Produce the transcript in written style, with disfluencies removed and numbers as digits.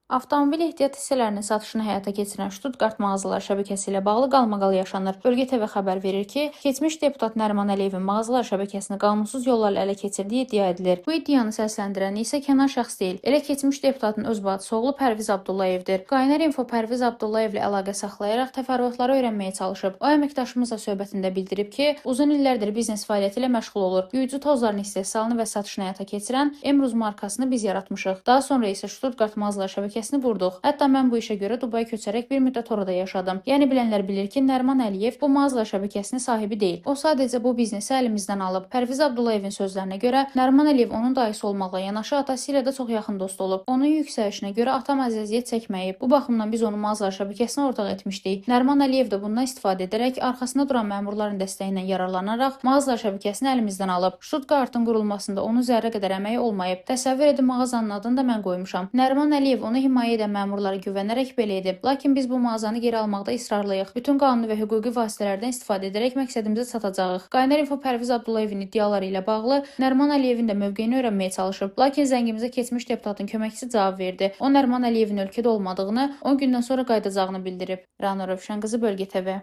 Avtomobil ehtiyat hissələrinin satışını həyata keçirən Stuttgart mağazalar şəbəkəsi ilə bağlı qalmaqal yaşanır. Bölgə TV xəbər verir ki, keçmiş deputat Nəriman Əliyevin mağazalar şəbəkəsini qanunsuz yollarla ələ keçirdiyi iddia edilir. Bu iddianı səsləndirən isə kənar şəxs deyil, elə keçmiş deputatın öz bacısı oğlu Pərviz Abdullayevdir. Qaynar info Pərviz Abdullayevlə əlaqə saxlayaraq təfərrüatları öyrənməyə çalışıb. O əməkdaşımızla söhbətində bildirib ki, uzun illərdir biznes fəaliyyəti ilə məşğul olur. Yuyucu tozların istehsalını və satışını həyata keçirən Emruz markasını biz yaratmışıq. Daha sonra isə Stuttgart mağazalar şəbəkəsini qurduq. Hətta mən bu işə görə Dubaya köçərək bir müddət orada yaşadım. Yəni bilənlər bilir ki, Nəriman Əliyev bu mağazalar şəbəkəsinin sahibi deyil. O sadəcə bu biznesi əlimizdən alıb. Pərviz Abdullayevin sözlərinə görə Nəriman Əliyev onun dayısı olmaqla yanaşı atası ilə də çox yaxın dost olub. Onun yüksəlişinə görə atam əziyyət çəkməyib. Bu baxımdan biz onu mağazalar şəbəkəsinə ortaq etmişdik. Nəriman Əliyev də bundan istifadə edərək arxasında duran məmurların dəstəyindən yararlanaraq mağazalar şəbəkəsini əlimizdən alıb. Stuttgartın qurulmasında onun zərrə qədər əməyi olmayıb. Təsəvvür edin, mağazanın adını da mən qoymuşam. Nəriman Əliyev onu himayə edən məmurlara güvənərək belə edib. Lakin biz bu mağazanı geri almaqda israrlıyıq. Bütün qanuni və hüquqi vasitələrdən istifadə edərək məqsədimizə çatacağıq. Qaynar info Pərviz Abdullayevin iddiaları ilə bağlı Nəriman Əliyevin də mövqeyini öyrənməyə çalışıb. Lakin zəngimizə keçmiş deputatın köməkçisi cavab verdi. O Nəriman Əliyevin ölkədə olmadığını, 10 gündən sonra qayıdacağını bildirib. Rəna Rövşənqızı, Bölgə TV.